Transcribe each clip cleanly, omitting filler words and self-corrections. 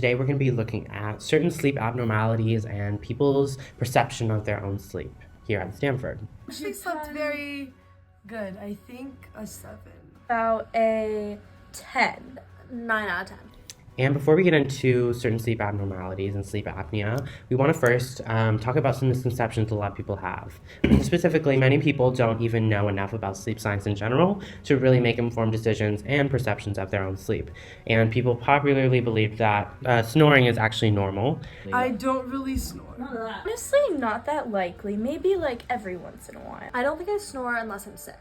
Today we're going to be looking at certain sleep abnormalities and people's perception of their own sleep here at Stanford. She slept very good. I think a 7. About a 10. 9 out of 10. And before we get into certain sleep abnormalities and sleep apnea, we want to first talk about some misconceptions a lot of people have. Specifically, many people don't even know enough about sleep science in general to really make informed decisions and perceptions of their own sleep. And people popularly believe that snoring is actually normal. I don't really snore. Honestly, not that likely. Maybe like every once in a while. I don't think I snore unless I'm sick.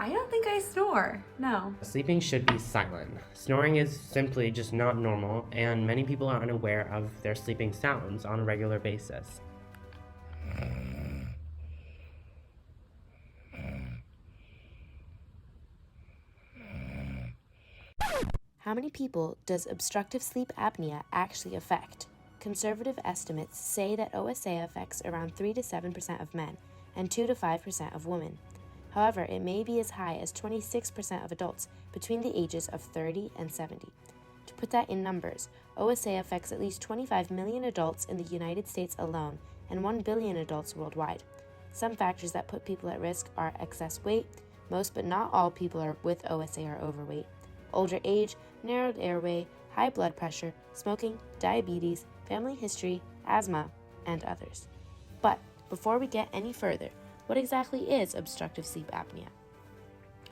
I don't think I snore. No. Sleeping should be silent. Snoring is simply just not normal, and many people are unaware of their sleeping sounds on a regular basis. How many people does obstructive sleep apnea actually affect? Conservative estimates say that OSA affects around 3 to 7% of men and 2 to 5% of women. However, it may be as high as 26% of adults between the ages of 30 and 70. To put that in numbers, OSA affects at least 25 million adults in the United States alone and 1 billion adults worldwide. Some factors that put people at risk are excess weight. Most but not all people with OSA are overweight. Older age, narrowed airway, high blood pressure, smoking, diabetes, family history, asthma, and others. But before we get any further, what exactly is obstructive sleep apnea?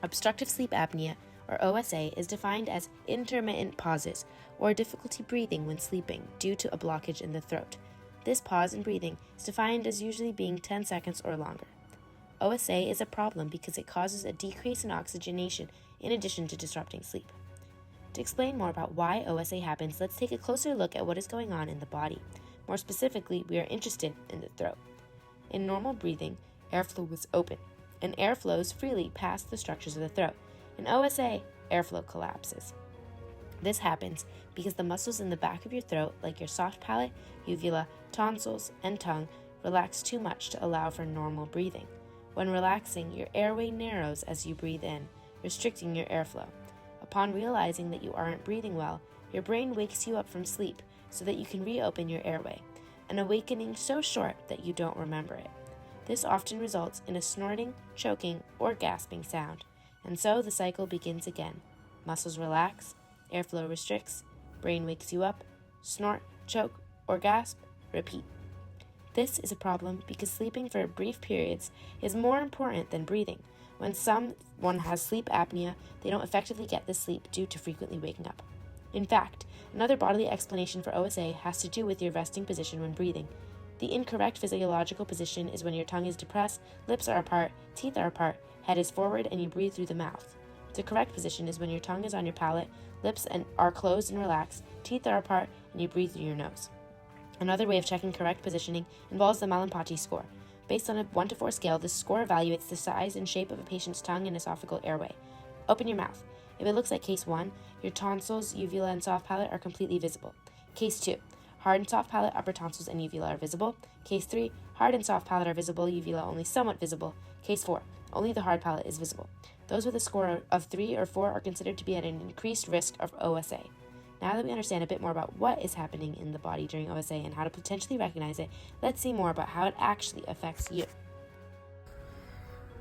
Obstructive sleep apnea, or OSA, is defined as intermittent pauses or difficulty breathing when sleeping due to a blockage in the throat. This pause in breathing is defined as usually being 10 seconds or longer. OSA is a problem because it causes a decrease in oxygenation in addition to disrupting sleep. To explain more about why OSA happens, let's take a closer look at what is going on in the body. More specifically, we are interested in the throat. In normal breathing, airflow is open, and air flows freely past the structures of the throat. In OSA, airflow collapses. This happens because the muscles in the back of your throat, like your soft palate, uvula, tonsils, and tongue, relax too much to allow for normal breathing. When relaxing, your airway narrows as you breathe in, restricting your airflow. Upon realizing that you aren't breathing well, your brain wakes you up from sleep so that you can reopen your airway, an awakening so short that you don't remember it. This often results in a snorting, choking, or gasping sound, and so the cycle begins again. Muscles relax, airflow restricts, brain wakes you up, snort, choke, or gasp, repeat. This is a problem because sleeping for brief periods is more important than breathing. When someone has sleep apnea, they don't effectively get this sleep due to frequently waking up. In fact, another bodily explanation for OSA has to do with your resting position when breathing. The incorrect physiological position is when your tongue is depressed, lips are apart, teeth are apart, head is forward, and you breathe through the mouth. The correct position is when your tongue is on your palate, lips are closed and relaxed, teeth are apart, and you breathe through your nose. Another way of checking correct positioning involves the Malampati score. Based on a 1 to 4 scale, this score evaluates the size and shape of a patient's tongue and esophageal airway. Open your mouth. If it looks like case 1, your tonsils, uvula, and soft palate are completely visible. Case 2, hard and soft palate, upper tonsils, and uvula are visible. Case 3, hard and soft palate are visible, uvula only somewhat visible. Case 4, only the hard palate is visible. Those with a score of 3 or 4 are considered to be at an increased risk of OSA. Now that we understand a bit more about what is happening in the body during OSA and how to potentially recognize it, let's see more about how it actually affects you.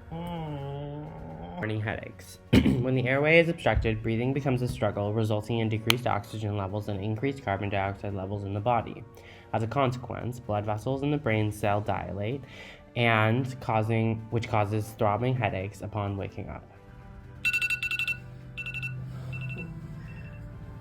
Morning headaches. When the airway is obstructed, breathing becomes a struggle, resulting in decreased oxygen levels and increased carbon dioxide levels in the body. As a consequence, blood vessels in the brain cell dilate, which causes throbbing headaches upon waking up.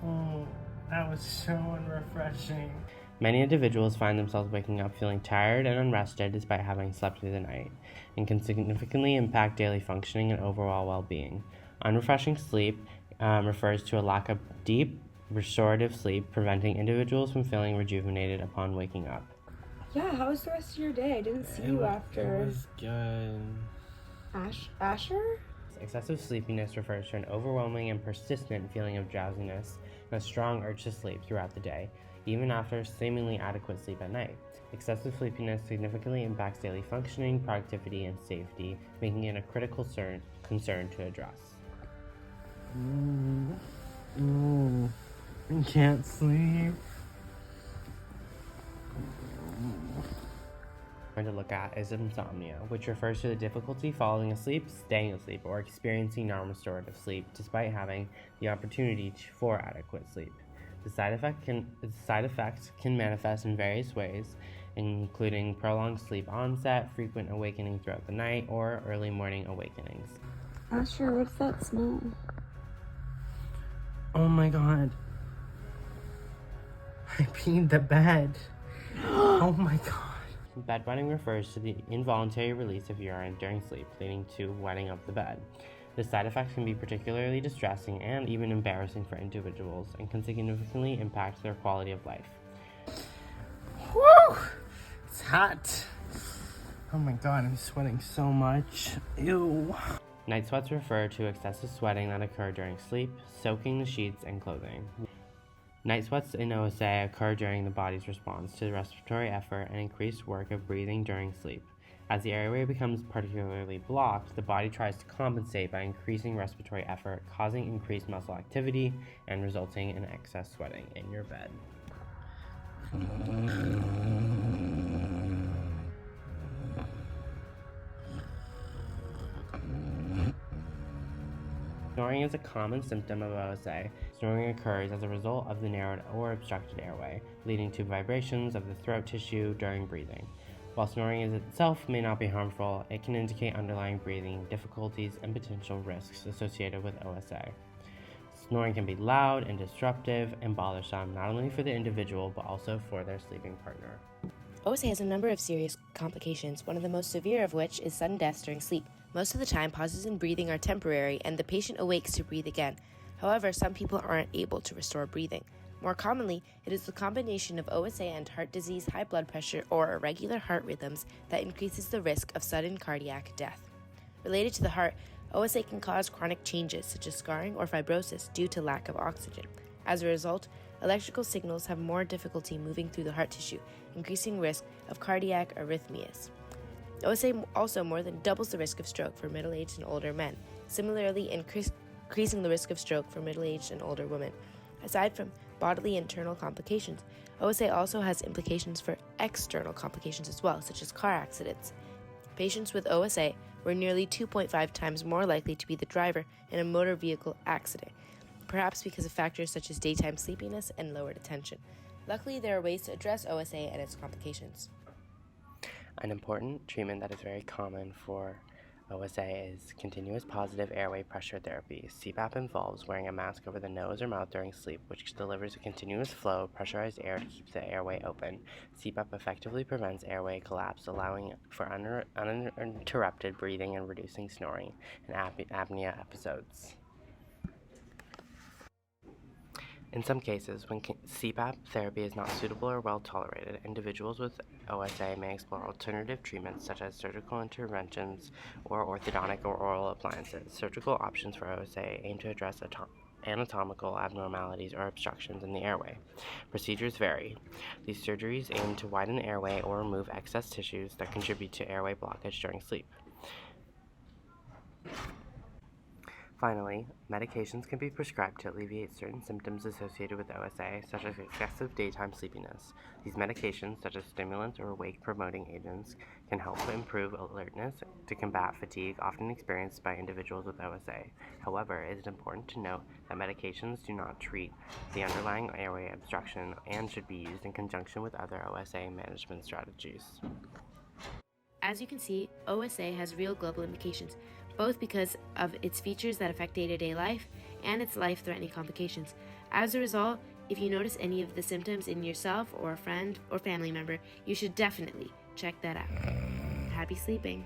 Oh, that was so unrefreshing. Many individuals find themselves waking up feeling tired and unrested despite having slept through the night, and can significantly impact daily functioning and overall well-being. Unrefreshing sleep refers to a lack of deep, restorative sleep, preventing individuals from feeling rejuvenated upon waking up. Yeah, how was the rest of your day? I didn't see you after. It was good. Asher? Excessive sleepiness refers to an overwhelming and persistent feeling of drowsiness and a strong urge to sleep throughout the day, even after seemingly adequate sleep at night. Excessive sleepiness significantly impacts daily functioning, productivity, and safety, making it a critical concern to address. I can't sleep. We're going to look at is insomnia, which refers to the difficulty falling asleep, staying asleep, or experiencing non-restorative sleep despite having the opportunity for adequate sleep. The side effects can manifest in various ways, including prolonged sleep onset, frequent awakening throughout the night, or early morning awakenings. Asher, what's that smell? Oh my god. I peed the bed. Oh my god. Bedwetting refers to the involuntary release of urine during sleep, leading to wetting of the bed. The side effects can be particularly distressing and even embarrassing for individuals and can significantly impact their quality of life. Woo! It's hot. Oh my god, I'm sweating so much. Ew. Night sweats refer to excessive sweating that occur during sleep, soaking the sheets and clothing. Night sweats in OSA occur during the body's response to the respiratory effort and increased work of breathing during sleep. As the airway becomes particularly blocked, the body tries to compensate by increasing respiratory effort, causing increased muscle activity and resulting in excess sweating in your bed. Snoring is a common symptom of OSA. Snoring occurs as a result of the narrowed or obstructed airway, leading to vibrations of the throat tissue during breathing. While snoring itself may not be harmful, it can indicate underlying breathing difficulties and potential risks associated with OSA. Snoring can be loud and disruptive and bothersome not only for the individual but also for their sleeping partner. OSA has a number of serious complications, one of the most severe of which is sudden death during sleep. Most of the time, pauses in breathing are temporary and the patient awakes to breathe again. However, some people aren't able to restore breathing. More commonly, it is the combination of OSA and heart disease, high blood pressure, or irregular heart rhythms that increases the risk of sudden cardiac death. Related to the heart, OSA can cause chronic changes such as scarring or fibrosis due to lack of oxygen. As a result, electrical signals have more difficulty moving through the heart tissue, increasing risk of cardiac arrhythmias. OSA also more than doubles the risk of stroke for middle-aged and older men, similarly increasing the risk of stroke for middle-aged and older women. Aside from bodily internal complications, OSA also has implications for external complications as well, such as car accidents. Patients with OSA were nearly 2.5 times more likely to be the driver in a motor vehicle accident, perhaps because of factors such as daytime sleepiness and lowered attention. Luckily, there are ways to address OSA and its complications. An important treatment that is very common for OSA is continuous positive airway pressure therapy. CPAP involves wearing a mask over the nose or mouth during sleep, which delivers a continuous flow of pressurized air to keep the airway open. CPAP effectively prevents airway collapse, allowing for uninterrupted breathing and reducing snoring and apnea episodes. In some cases, when CPAP therapy is not suitable or well tolerated, individuals with OSA may explore alternative treatments such as surgical interventions or orthodontic or oral appliances. Surgical options for OSA aim to address anatomical abnormalities or obstructions in the airway. Procedures vary. These surgeries aim to widen the airway or remove excess tissues that contribute to airway blockage during sleep. Finally, medications can be prescribed to alleviate certain symptoms associated with OSA, such as excessive daytime sleepiness. These medications, such as stimulants or wake-promoting agents, can help improve alertness to combat fatigue often experienced by individuals with OSA. However, it is important to note that medications do not treat the underlying airway obstruction and should be used in conjunction with other OSA management strategies. As you can see, OSA has real global implications, both because of its features that affect day-to-day life and its life-threatening complications. As a result, if you notice any of the symptoms in yourself or a friend or family member, you should definitely check that out. Happy sleeping.